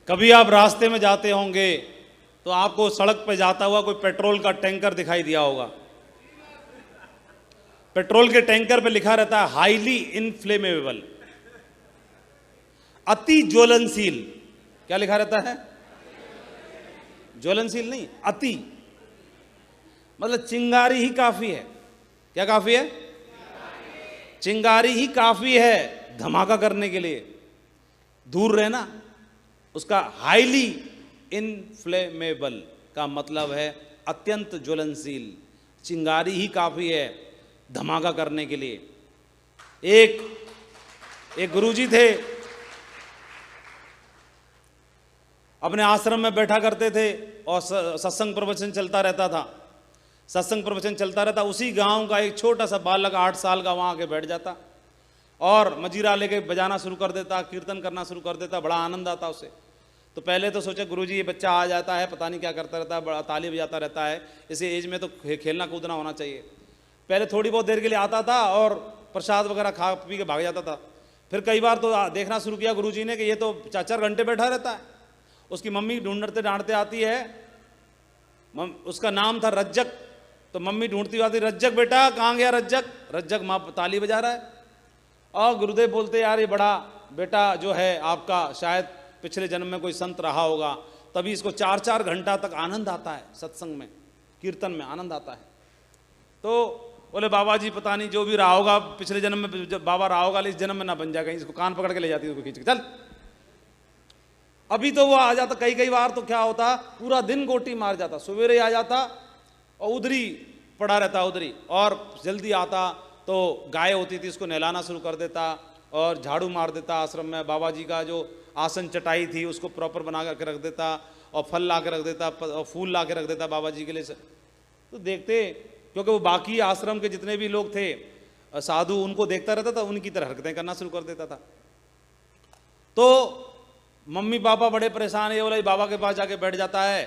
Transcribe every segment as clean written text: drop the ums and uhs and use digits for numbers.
कभी आप रास्ते में जाते होंगे तो आपको सड़क पे जाता हुआ कोई पेट्रोल का टैंकर दिखाई दिया होगा। पेट्रोल के टैंकर पे लिखा रहता है हाईली इनफ्लेमेबल, अति ज्वलनशील। क्या लिखा रहता है? ज्वलनशील नहीं, अति, मतलब चिंगारी ही काफी है। क्या काफी है? चिंगारी ही काफी है धमाका करने के लिए। दूर रहना, उसका हाईली इनफ्लेमेबल का मतलब है अत्यंत ज्वलनशील। चिंगारी ही काफी है धमाका करने के लिए। एक गुरुजी थे, अपने आश्रम में बैठा करते थे और सत्संग प्रवचन चलता रहता था। सत्संग प्रवचन चलता रहता, उसी गांव का एक छोटा सा बालक 8 साल का वहां आके बैठ जाता और मजीरा लेके बजाना शुरू कर देता, कीर्तन करना शुरू कर देता। बड़ा आनंद आता उसे। तो पहले तो सोचे गुरुजी ये बच्चा आ जाता है, पता नहीं क्या करता रहता है, बड़ा ताली बजाता रहता है, इसी एज में तो खेलना कूदना होना चाहिए। पहले थोड़ी बहुत देर के लिए आता था और प्रसाद वगैरह खा पी के भाग जाता था। फिर कई बार तो देखना शुरू किया गुरुजी ने कि ये तो 4-4 घंटे बैठा रहता है। उसकी मम्मी ढूंढते डांटते आती है, उसका नाम था रज्जक। तो मम्मी ढूंढती आती, रज्जक बेटा कहाँ गया रज्जक? रज्जक माँ ताली बजा रहा है। और गुरुदेव बोलते यार ये बड़ा बेटा जो है आपका शायद पिछले जन्म में कोई संत रहा होगा, तभी इसको 4-4 घंटा तक आनंद आता है, सत्संग में कीर्तन में आनंद आता है। तो बोले बाबा जी पता नहीं जो भी रहा होगा पिछले जन्म में, जब बाबा रहा होगा इस जन्म में ना बन जाएगा। इसको कान पकड़ के ले जाती है, उसको खींच के चल। अभी तो वो आ जाता, कई बार तो क्या होता पूरा दिन गोटी मार जाता, सवेरे आ जाता और उधरी पड़ा रहता उधरी, और जल्दी आता तो गाय होती थी उसको नहलाना शुरू कर देता और झाड़ू मार देता। आश्रम में बाबा जी का जो आसन चटाई थी उसको प्रॉपर बना के रख देता और फल ला के रख देता और फूल ला के रख देता बाबा जी के लिए। तो देखते, क्योंकि वो बाकी आश्रम के जितने भी लोग थे साधु, उनको देखता रहता था, उनकी तरह हरकतें करना शुरू कर देता था। तो मम्मी पापा बड़े परेशान है, बोला बाबा के पास जाके बैठ जाता है।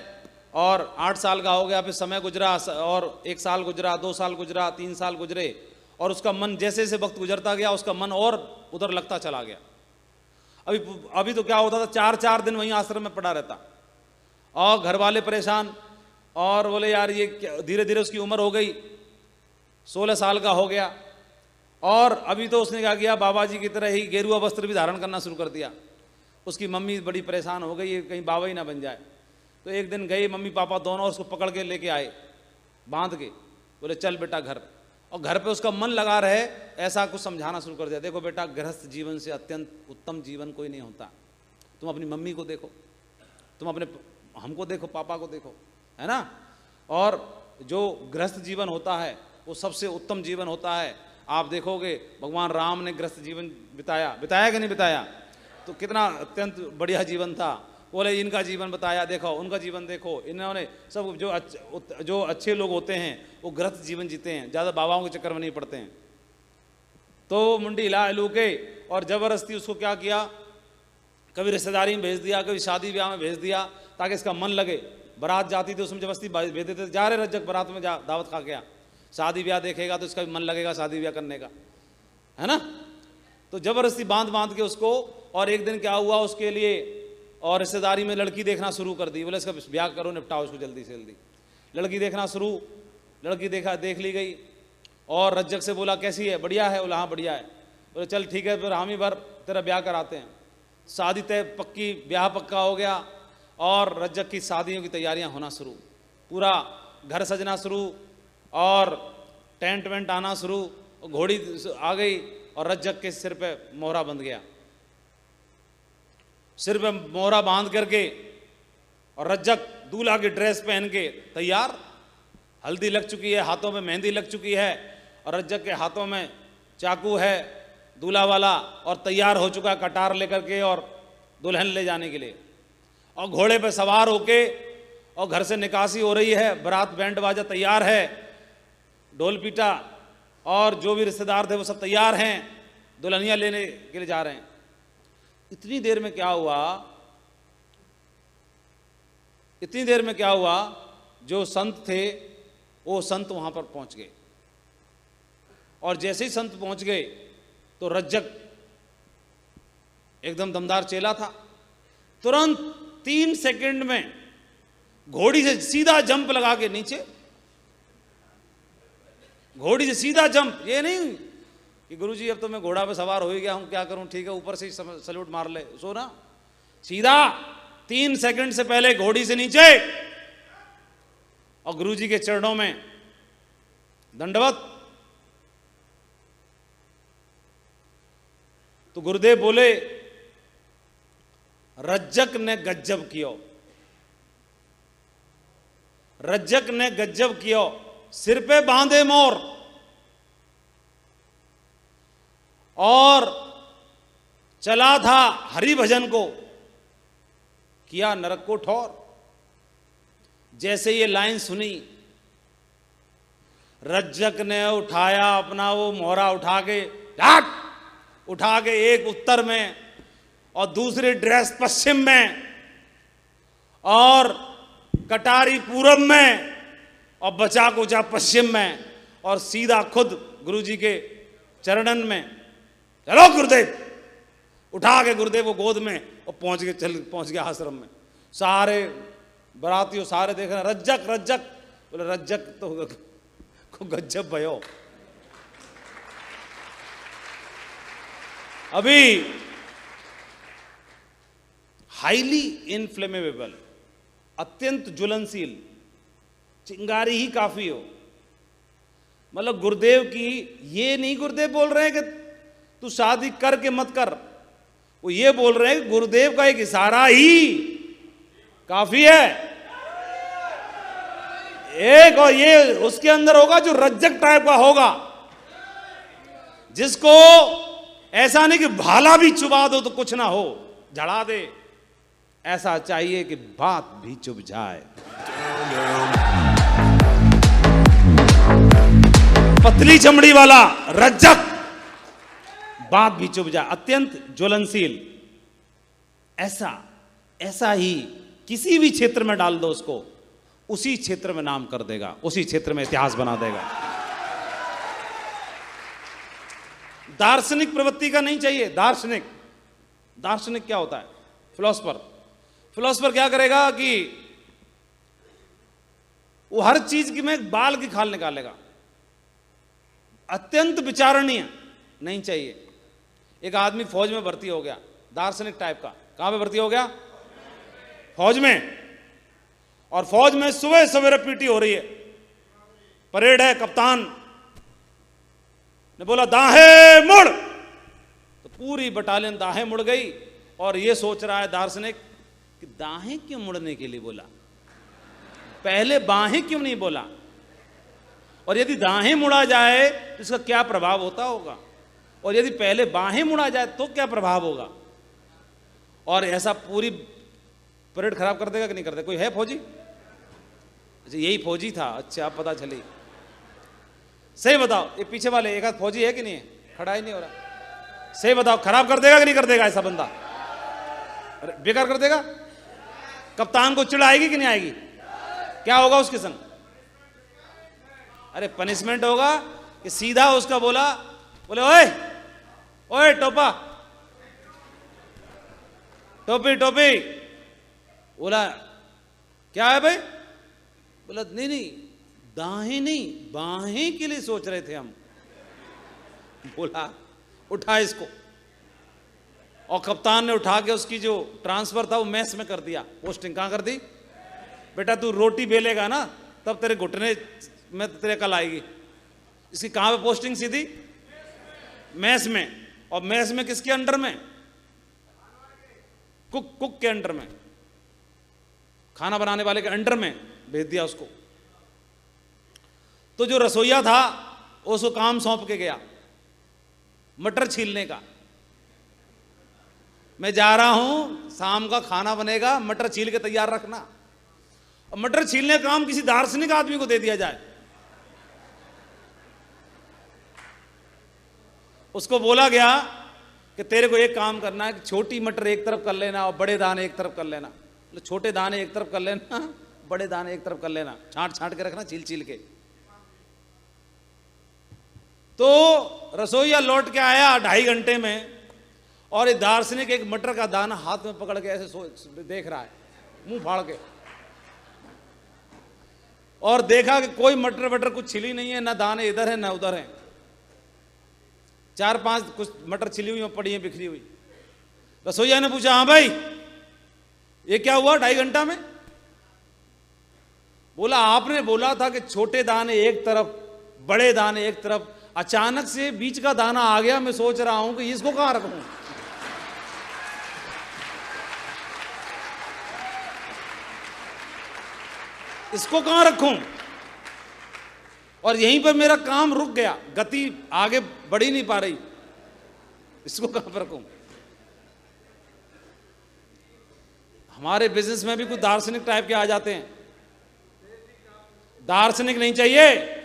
और 8 साल का हो गया, फिर समय गुजरा और 1 साल गुजरा, 2 साल गुजरा, 3 साल गुजरे, और उसका मन जैसे जैसे वक्त गुजरता गया उसका मन और उधर लगता चला गया। अभी तो क्या होता था 4-4 दिन वहीं आश्रम में पड़ा रहता और घर वाले परेशान, और बोले यार ये धीरे धीरे उसकी उम्र हो गई, 16 साल का हो गया, और अभी तो उसने क्या किया बाबा जी की तरह ही गेरुआ वस्त्र भी धारण करना शुरू कर दिया। उसकी मम्मी बड़ी परेशान हो गई, कहीं बाबा ही ना बन जाए। तो एक दिन गए मम्मी पापा दोनों, उसको पकड़ के लेके आए बांध के, बोले चल बेटा घर। और घर पे उसका मन लगा रहे ऐसा कुछ समझाना शुरू कर दिया। देखो बेटा, गृहस्थ जीवन से अत्यंत उत्तम जीवन कोई नहीं होता। तुम अपनी मम्मी को देखो, तुम अपने हमको देखो, पापा को देखो, है ना। और जो गृहस्थ जीवन होता है वो सबसे उत्तम जीवन होता है। आप देखोगे भगवान राम ने गृहस्थ जीवन बिताया कि नहीं बिताया? तो कितना अत्यंत बढ़िया जीवन था। बोले इनका जीवन बताया, देखो उनका जीवन देखो, इन्होंने सब जो अच्छे लोग होते हैं वो गृहस्थ जीवन जीते हैं, ज़्यादा बाबाओं के चक्कर में नहीं पड़ते हैं। तो मुंडी हिला हिलू के और ज़बरदस्ती उसको क्या किया, कभी रिश्तेदारी में भेज दिया, कभी शादी ब्याह में भेज दिया, ताकि इसका मन लगे। बारात जाती थी उसमें जबरदस्ती भेज देते, जा रहे रज्जक बारात में, जा दावत खा गया। शादी ब्याह देखेगा तो इसका भी मन लगेगा शादी ब्याह करने का, है ना। तो जबरदस्ती बांध के उसको, और एक दिन क्या हुआ उसके लिए, और रिश्तेदारी में लड़की देखना शुरू कर दी। बोले इसका ब्याह करो, निपटाओ इसको जल्दी से जल्दी। लड़की देखना शुरू, लड़की देख ली गई, और रज्जक से बोला कैसी है, बढ़िया है? बोला हाँ बढ़िया है। बोले चल ठीक है, फिर हम ही भर तेरा ब्याह कराते हैं। शादी तय पक्की, ब्याह पक्का हो गया, और रज्जक की शादियों की तैयारियां होना शुरू, पूरा घर सजना शुरू, और टेंट वेंट आना शुरू, घोड़ी आ गई, और रज्जक के सिर पे मोहरा बंध गया। सिर पे मोहरा बांध करके और रज्जक दूल्हा की ड्रेस पहन के तैयार, हल्दी लग चुकी है, हाथों में मेहंदी लग चुकी है, और रज्जक के हाथों में चाकू है दूल्हा वाला, और तैयार हो चुका है कटार लेकर के और दुल्हन ले जाने के लिए। और घोड़े पे सवार होके, और घर से निकासी हो रही है, बारात बैंड बाजा तैयार है, ढोल पीटा, और जो भी रिश्तेदार थे वो सब तैयार हैं, दुल्हनिया लेने के लिए जा रहे हैं। इतनी देर में क्या हुआ, जो संत थे वो संत वहां पर पहुंच गए, और जैसे ही संत पहुंच गए तो रज्जक एकदम दमदार चेला था, तुरंत 3 सेकंड में घोड़ी से सीधा जंप लगा के नीचे, घोड़ी से सीधा जंप। ये नहीं कि गुरुजी अब तो मैं घोड़ा पे सवार हो ही गया हूं, क्या करूं, ठीक है ऊपर से ही सल्यूट मार ले, सो ना, सीधा 3 सेकंड से पहले घोड़ी से नीचे और गुरुजी के चरणों में दंडवत। तो गुरुदेव बोले, रज्जक ने गज्जब कियो, रज्जक ने गज्जब कियो, सिर पे बांधे मोर और चला था हरि भजन को, किया नरक को ठौर। जैसे ये लाइन सुनी, रज्जक ने उठाया अपना वो मोहरा उठा के एक उत्तर में और दूसरी ड्रेस पश्चिम में और कटारी पूरब में और बचा कुचा पश्चिम में और सीधा खुद गुरुजी के चरणन में, चलो गुरुदेव, उठा के गुरुदेव को गोद में और पहुंच गया आश्रम में। सारे बरातियों सारे देख रहे, रज्जक रज्जक, बोले रज्जक तो गज्जब भयो। अभी हाईली इनफ्लेमेबल, अत्यंत ज्वलनशील, चिंगारी ही काफी हो। मतलब गुरुदेव की, ये नहीं गुरुदेव बोल रहे हैं कि तू शादी करके मत कर, वो ये बोल रहे हैं कि गुरुदेव का एक इशारा ही काफी है। एक और ये उसके अंदर होगा जो रज्जक टाइप का होगा, जिसको ऐसा नहीं कि भाला भी चुबा दो तो कुछ ना हो, झड़ा दे, ऐसा चाहिए कि बात भी चुभ जाए। पतली चमड़ी वाला रज्जक, बात भी चुभ जाए, अत्यंत ज्वलनशील, ऐसा ही किसी भी क्षेत्र में डाल दो उसको, उसी क्षेत्र में नाम कर देगा, उसी क्षेत्र में इतिहास बना देगा। दार्शनिक प्रवृत्ति का नहीं चाहिए। दार्शनिक क्या होता है? फिलोसफर क्या करेगा कि वो हर चीज की में बाल की खाल निकालेगा। अत्यंत विचारणीय नहीं चाहिए। एक आदमी फौज में भर्ती हो गया, दार्शनिक टाइप का। कहां पे भर्ती हो गया? फौज में। और फौज में सुबह सवेरे पीटी हो रही है, परेड है, कप्तान ने बोला दाहे मुड़, तो पूरी बटालियन दाहे मुड़ गई। और ये सोच रहा है दार्शनिक कि दाहें क्यों मुड़ने के लिए बोला, पहले बाहें क्यों नहीं बोला, और यदि दाहें मुड़ा जाए तो इसका क्या प्रभाव होता होगा, और यदि पहले बाहें मुड़ा जाए तो क्या प्रभाव होगा। और ऐसा पूरी परेड खराब कर देगा कि नहीं कर देगा। कोई है फौजी? अच्छा यही फौजी था, अच्छा आप पता चली। सही बताओ, ये पीछे वाले एक आध फौजी है कि नहीं है? खड़ा ही नहीं हो रहा। सही बताओ, खराब कर देगा कि नहीं कर देगा ऐसा बंदा? अरे बेकार कर देगा। कप्तान को चिढ़ आएगी कि नहीं आएगी? क्या होगा उसके संग? अरे पनिशमेंट होगा कि सीधा उसका बोले ओए ओए टोपा, टोपी। बोला क्या है भाई? बोला नहीं दाहें नहीं बाहें के लिए सोच रहे थे हम। बोला उठा इसको, और कप्तान ने उठा के उसकी जो ट्रांसफर था वो मैस में कर दिया। पोस्टिंग कहां कर दी? बेटा तू रोटी बेलेगा ना तब तेरे घुटने में तेरे कल आएगी। इसकी कहां पे पोस्टिंग सीधी? मैस में। और मैस में किसके अंडर में? कुक के अंडर में, खाना बनाने वाले के अंडर में भेज दिया उसको। तो जो रसोईया था उसको काम सौंप के गया मटर छीलने का। मैं जा रहा हूं, शाम का खाना बनेगा, मटर छील के तैयार रखना। और मटर छीलने का काम किसी दार्शनिक आदमी को दे दिया जाए। उसको बोला गया कि तेरे को एक काम करना है कि छोटी मटर एक तरफ कर लेना और बड़े दाने एक तरफ कर लेना। मतलब छोटे दाने एक तरफ कर लेना, बड़े दाने एक तरफ कर लेना, छांट के रखना, छील के। तो रसोईया लौट के आया 2.5 घंटे में, और ये दार्शनिक एक मटर का दाना हाथ में पकड़ के ऐसे देख रहा है। मुंह फाड़ के, और देखा कि कोई मटर वटर कुछ छिली नहीं है, ना दाने इधर है ना उधर है। 4-5 कुछ मटर छिली हुई पड़ी है, बिखरी हुई। रसोईया ने पूछा, हाँ भाई ये क्या हुआ 2.5 घंटा में? बोला आपने बोला था कि छोटे दाने एक तरफ, बड़े दाने एक तरफ, अचानक से बीच का दाना आ गया। मैं सोच रहा हूं कि इसको कहां रखूं, इसको कहां रखूं, और यहीं पर मेरा काम रुक गया, गति आगे बढ़ ही नहीं पा रही, इसको कहां पर रखूं। हमारे बिजनेस में भी कुछ दार्शनिक टाइप के आ जाते हैं। दार्शनिक नहीं चाहिए,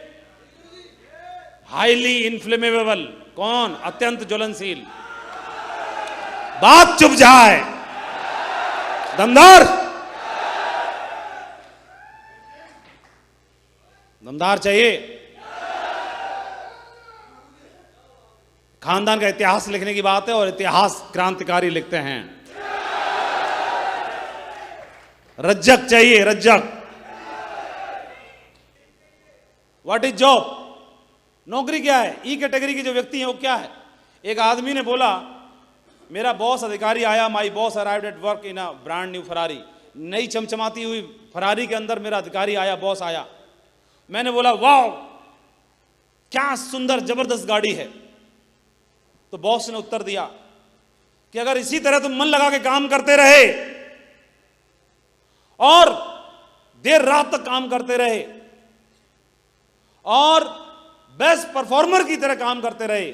हाईली इन्फ्लेमेबल। कौन? अत्यंत ज्वलनशील, बात चुप जाए, दमदार, दमदार चाहिए। खानदान का इतिहास लिखने की बात है, और इतिहास क्रांतिकारी लिखते हैं। रज्जक चाहिए, रज्जक। What is job? नौकरी क्या है? ई कैटेगरी के जो व्यक्ति हैं वो क्या है? एक आदमी ने बोला, मेरा बॉस अधिकारी आया, my boss arrived at work in a brand new Ferrari. नई चमचमाती हुई फरारी के अंदर मेरा अधिकारी आया, बॉस आया। मैंने बोला वाह क्या सुंदर जबरदस्त गाड़ी है। तो बॉस ने उत्तर दिया कि अगर इसी तरह तुम मन लगा के काम करते रहे और देर रात तक काम करते रहे और बेस्ट परफॉर्मर की तरह काम करते रहे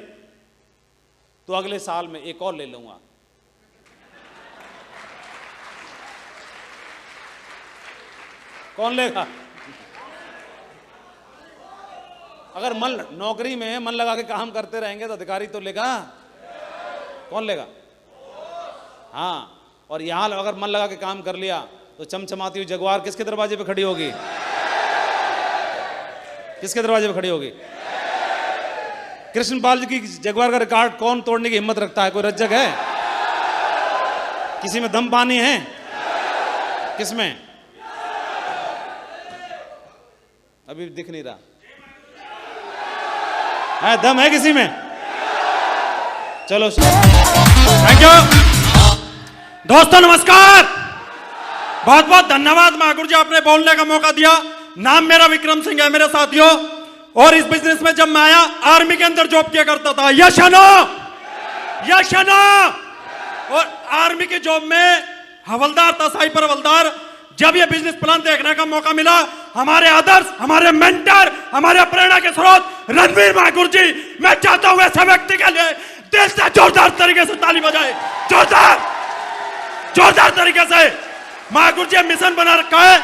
तो अगले साल में एक और ले लूंगा। कौन लेगा? अगर नौकरी में मन लगा के काम करते रहेंगे तो अधिकारी तो लेगा। कौन लेगा? हाँ, और यहां अगर मन लगा के काम कर लिया तो चमचमाती हुई जगुआर किसके दरवाजे पे खड़ी होगी? किसके दरवाजे पे खड़ी होगी? कृष्णपाल जी की जगुआर का रिकॉर्ड कौन तोड़ने की हिम्मत रखता है? कोई रज्जक है? किसी में दम पानी है? किसमें? अभी दिख नहीं रहा है। दम है किसी में? चलो थैंक यू दोस्तों, नमस्कार, बहुत बहुत धन्यवाद महागुरु जी, आपने बोलने का मौका दिया। नाम मेरा विक्रम सिंह है मेरे साथियों, और इस बिजनेस में जब मैं आया आर्मी के अंदर जॉब किया करता था। यशनो यशनो, और आर्मी की जॉब में हवलदार था, साइपर हवलदार। जब ये बिजनेस प्लान देखने का मौका मिला, हमारे आदर्श, हमारे मेंटर, हमारे प्रेरणा के स्रोत रणवीर महागुरु जी, मैं चाहता हूं ऐसे व्यक्ति के लिए दिल से जोरदार तरीके से ताली बजाए, जोरदार तरीके से। महागुरु जी मिशन बना रखा है।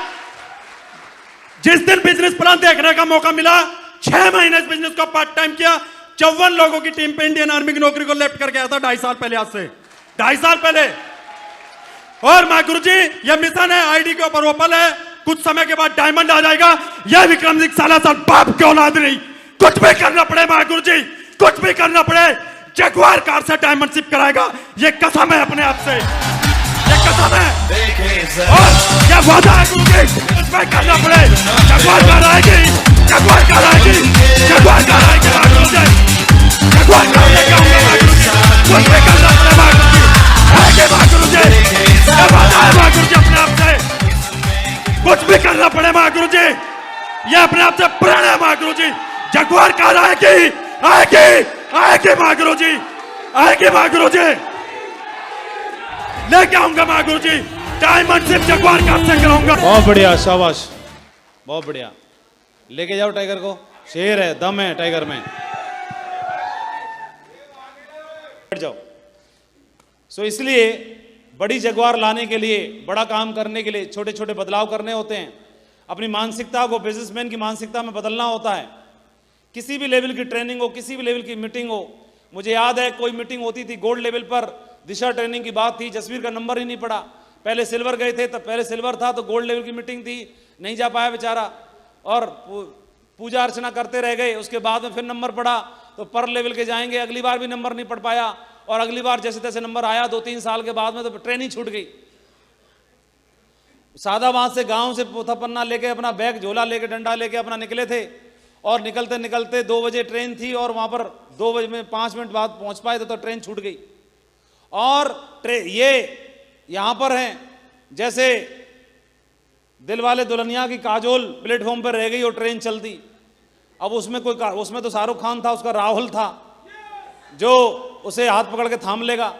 जिस दिन बिजनेस प्लान देखने का मौका मिला, 6 महीने इस बिजनेस को पार्ट टाइम किया। 54 लोगों की टीम पे इंडियन आर्मी की नौकरी को लेफ्ट कर गया था 2.5 साल पहले, आज से 2.5 साल पहले। और महागुरु जी ये मिशन है, आईडी के ऊपर ओपन है, कुछ समय के बाद डायमंड आ जाएगा। यह विक्रम सिंह साला साल बाप क्यों औलाद नहीं, कुछ भी करना पड़े महागुरु जी, कुछ भी करना पड़े, जगुआर कार से डायमंड शिप कराएगा। ये कसम है अपने आप से, ये कसम है, और ये वादा है गुरु जी, कुछ भी करना पड़े, जगुआर कार आएगी, जगुआर कार आएगी, जगुआर कार आएगी महागुरु जी, जगुआर कार लेके आऊंगा महागुरु जी, कुछ भी करना पड़े महागुरु जी, आएगी महागुरु जी, ये वादा है महागुरु जी अपने आप से, कुछ भी करना पड़े महागुरु जी, ये अपने आप से प्रण है महागुरु जी। जगुआर कार आएगी, आएगी, आएगी महागुरु जी, आएगी महागुरु जी, लेके आऊंगा महागुरु जी, डायमंड सिर्फ जगुआर कार से कराऊंगा। बहुत बढ़िया, शाबाश, बहुत बढ़िया। लेके जाओ टाइगर को, शेर है, दम है टाइगर में। बैठ जाओ। सो इसलिए बड़ी जगुआर लाने के लिए, बड़ा काम करने के लिए छोटे छोटे बदलाव करने होते हैं। अपनी मानसिकता को बिजनेसमैन की मानसिकता में बदलना होता है। किसी भी लेवल की ट्रेनिंग हो, किसी भी लेवल की मीटिंग हो, मुझे याद है कोई मीटिंग होती थी गोल्ड लेवल पर, दिशा ट्रेनिंग की बात थी, जसवीर का नंबर ही नहीं पड़ा। पहले सिल्वर गए थे, तब पहले सिल्वर था तो गोल्ड लेवल की मीटिंग थी, नहीं जा पाया बेचारा, और पूजा अर्चना करते रह गए। उसके बाद में फिर नंबर पड़ा तो पर लेवल के जाएंगे, अगली बार भी नंबर नहीं पढ़ पाया, और अगली बार जैसे तैसे नंबर आया 2-3 साल के बाद में तो ट्रेनिंग छूट गई। सादाबाद से गांव से पोथा पन्ना लेके अपना बैग झोला लेके डंडा लेके अपना निकले थे, और निकलते निकलते 2 बजे ट्रेन थी, और वहां पर 2 बजे में 5 मिनट बाद पहुंच पाए तो ट्रेन छूट गई। और ये यहां पर हैं, जैसे दिलवाले दुल्हनिया की काजोल प्लेटफॉर्म पर रह गई और ट्रेन चलती। अब उसमें उसमें तो शाहरुख खान था, उसका राहुल था जो उसे हाथ पकड़ के थाम लेगा,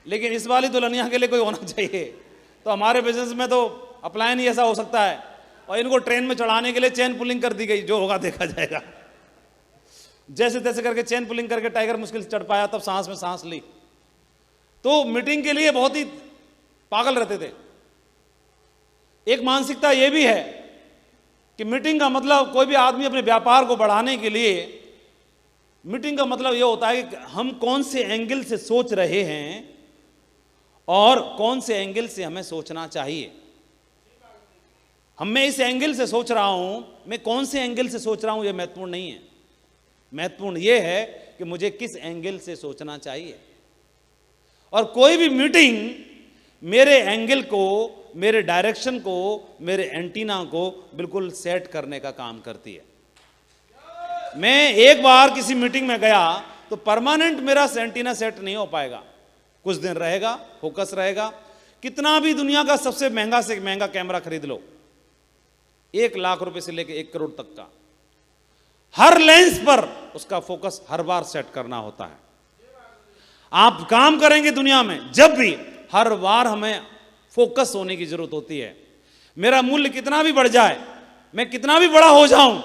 लेकिन इस वाली दुल्हनिया के लिए कोई होना चाहिए। तो हमारे बिजनेस में तो अपलायन ही ऐसा हो सकता है, और इनको ट्रेन में चढ़ाने के लिए चेन पुलिंग कर दी गई, जो होगा देखा जाएगा। जैसे तैसे करके चेन पुलिंग करके टाइगर मुश्किल से चढ़ पाया, तब सांस में सांस ली। तो मीटिंग के लिए बहुत ही पागल रहते थे। एक मानसिकता यह भी है कि मीटिंग का मतलब, कोई भी आदमी अपने व्यापार को बढ़ाने के लिए मीटिंग का मतलब यह होता है कि हम कौन से एंगल से सोच रहे हैं और कौन से एंगल से हमें सोचना चाहिए। मैं इस एंगल से सोच रहा हूं, मैं कौन से एंगल से सोच रहा हूं यह महत्वपूर्ण नहीं है। महत्वपूर्ण यह है कि मुझे किस एंगल से सोचना चाहिए। और कोई भी मीटिंग मेरे एंगल को, मेरे डायरेक्शन को, मेरे एंटीना को बिल्कुल सेट करने का काम करती है। मैं एक बार किसी मीटिंग में गया तो परमानेंट मेरा एंटीना सेट नहीं हो पाएगा, कुछ दिन रहेगा, फोकस रहेगा। कितना भी दुनिया का सबसे महंगा से महंगा कैमरा खरीद लो, 1 लाख रुपए से लेकर 1 करोड़ तक का, हर लेंस पर उसका फोकस हर बार सेट करना होता है। आप काम करेंगे दुनिया में, जब भी हर बार हमें फोकस होने की जरूरत होती है। मेरा मूल्य कितना भी बढ़ जाए, मैं कितना भी बड़ा हो जाऊं,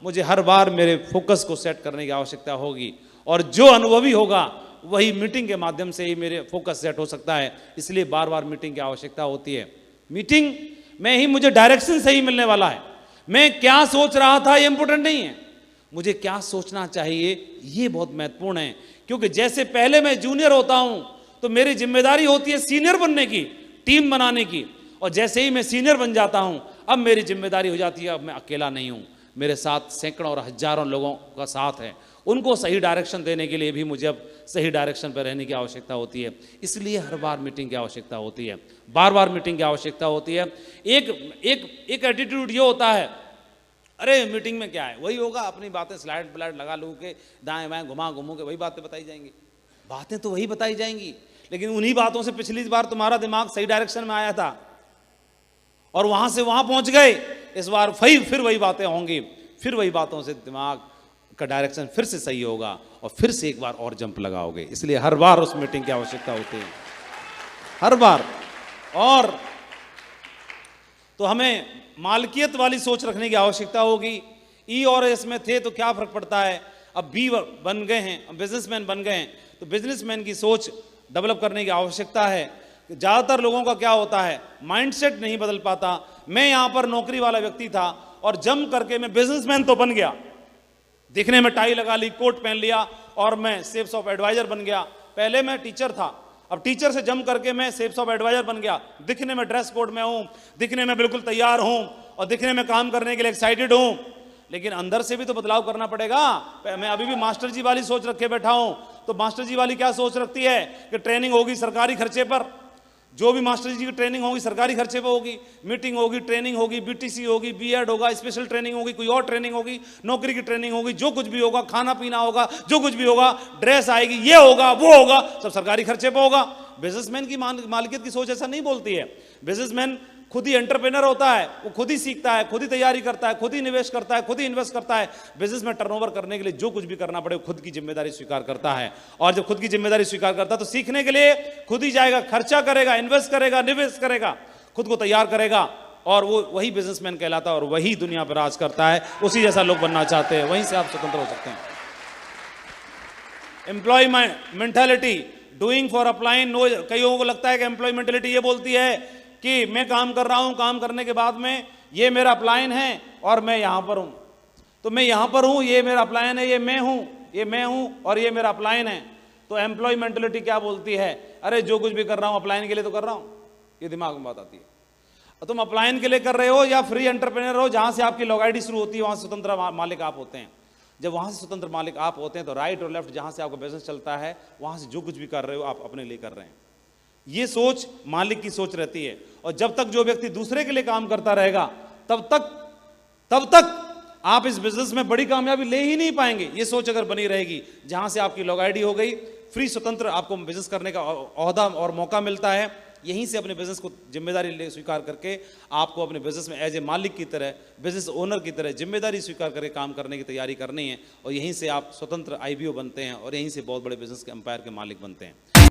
मुझे हर बार मेरे फोकस को सेट करने की आवश्यकता होगी। और जो अनुभवी होगा वही मीटिंग के माध्यम से ही मेरे फोकस सेट हो सकता है। इसलिए बार बार मीटिंग की आवश्यकता होती है। मीटिंग में ही मुझे डायरेक्शन सही मिलने वाला है। मैं क्या सोच रहा था ये इंपॉर्टेंट नहीं है, मुझे क्या सोचना चाहिए ये बहुत महत्वपूर्ण है। क्योंकि जैसे पहले मैं जूनियर होता हूं तो मेरी जिम्मेदारी होती है सीनियर बनने की, टीम बनाने की, और जैसे ही मैं सीनियर बन जाता हूं अब मेरी जिम्मेदारी हो जाती है, अब मैं अकेला नहीं हूं, मेरे साथ सैकड़ों और हजारों लोगों का साथ है। उनको सही डायरेक्शन देने के लिए भी मुझे अब सही डायरेक्शन पर रहने की आवश्यकता होती है। इसलिए हर बार मीटिंग की आवश्यकता होती है, बार बार मीटिंग की आवश्यकता होती है। एक एटीट्यूड ये होता है, अरे मीटिंग में क्या है, वही होगा, अपनी बातें स्लाइड प्लाइड लगा लू के दाएं बाएं घुमा घुमू के वही बातें बताई जाएंगी। बातें तो वही बताई जाएंगी, लेकिन उन्हीं बातों से पिछली बार तुम्हारा दिमाग सही डायरेक्शन में आया था और वहां से वहां पहुंच गए। इस बार फिर वही बातें होंगी, फिर वही बातों से दिमाग का डायरेक्शन फिर से सही होगा और फिर से एक बार और जंप लगाओगे। इसलिए हर बार उस मीटिंग की आवश्यकता होती है, हर बार। और तो हमें मालकियत वाली सोच रखने की आवश्यकता होगी। ई और एस में थे तो क्या फर्क पड़ता है, अब बी बन गए हैं, अब बिजनेसमैन बन गए हैं, तो बिजनेसमैन की सोच डेवलप करने की आवश्यकता है। ज़्यादातर लोगों का क्या होता है, माइंडसेट नहीं बदल पाता। मैं यहाँ पर नौकरी वाला व्यक्ति था और जम करके मैं बिजनेसमैन तो बन गया, दिखने में टाई लगा ली, कोट पहन लिया और मैं सेल्स ऑफ एडवाइजर बन गया। पहले मैं टीचर था, अब टीचर से जम करके मैं सेल्स ऑफ एडवाइजर बन गया। दिखने में ड्रेस कोड में हूँ, दिखने में बिल्कुल तैयार हूँ और दिखने में काम करने के लिए एक्साइटेड हूँ, लेकिन अंदर से भी तो बदलाव करना पड़ेगा। मैं अभी भी मास्टर जी वाली सोच रखे बैठा हूँ, तो मास्टर जी वाली क्या सोच रखती है कि ट्रेनिंग होगी सरकारी खर्चे पर, जो भी मास्टर जी की ट्रेनिंग होगी सरकारी खर्चे पर होगी, मीटिंग होगी, ट्रेनिंग होगी, बीटीसी होगी, बीएड होगा, स्पेशल ट्रेनिंग होगी, कोई और ट्रेनिंग होगी, नौकरी की ट्रेनिंग होगी, जो कुछ भी होगा, खाना पीना होगा, जो कुछ भी होगा, ड्रेस आएगी, ये होगा वो होगा, सब सरकारी खर्चे पर होगा। बिजनेसमैन की मालिकियत की सोच ऐसा नहीं बोलती है। बिजनेसमैन खुद ही एंटरप्रेन्योर होता है, वो खुद ही सीखता है, खुद ही तैयारी करता है, खुद ही निवेश करता है, खुद ही इन्वेस्ट करता है। बिजनेस में टर्नओवर करने के लिए जो कुछ भी करना पड़े वो खुद की जिम्मेदारी स्वीकार करता है, और जब खुद की जिम्मेदारी स्वीकार करता है तो सीखने के लिए खुद ही जाएगा, खर्चा करेगा, इन्वेस्ट करेगा, निवेश करेगा, खुद को तैयार करेगा, और वो वही बिजनेसमैन कहलाता है और वही दुनिया पर राज करता है। उसी जैसा लोग बनना चाहते हैं, वहीं से आप स्वतंत्र हो सकते हैं। Employee mentality, doing for applying no. कई लोगों को लगता है कि एम्प्लॉय मेंटालिटी ये बोलती है कि मैं काम कर रहा हूं, काम करने के बाद में ये मेरा अपलायन है और मैं यहां पर हूं, तो मैं यहां पर हूं, ये मेरा अपलायन है, ये मैं हूं, ये मैं हूं और ये मेरा अपलायन है। तो एम्प्लॉय मेंटालिटी क्या बोलती है, अरे जो कुछ भी कर रहा हूं अपलायन के लिए तो कर रहा हूं, ये दिमाग में बात आती है। और तुम अपलायन के लिए कर रहे हो या फ्री एंटरप्रेन्योर हो, जहां से आपकी लॉग आईडी शुरू होती है वहां से स्वतंत्र मालिक आप होते हैं। जब वहां से स्वतंत्र मालिक आप होते हैं तो राइट और लेफ्ट जहां से आपका बिजनेस चलता है वहां से जो कुछ भी कर रहे हो आप अपने लिए कर रहे हैं। ये सोच मालिक की सोच रहती है। और जब तक जो व्यक्ति दूसरे के लिए काम करता रहेगा तब तक आप इस बिजनेस में बड़ी कामयाबी ले ही नहीं पाएंगे। ये सोच अगर बनी रहेगी, जहां से आपकी लॉग आईडी हो गई, फ्री स्वतंत्र आपको बिजनेस करने का ओहदा और मौका मिलता है, यहीं से अपने बिजनेस को जिम्मेदारी ले स्वीकार करके आपको अपने बिजनेस में एज ए मालिक की तरह, बिजनेस ओनर की तरह जिम्मेदारी स्वीकार करके काम करने की तैयारी करनी है। और यहीं से आप स्वतंत्र आईबीओ बनते हैं और यहीं से बहुत बड़े बिजनेस के एम्पायर के मालिक बनते हैं।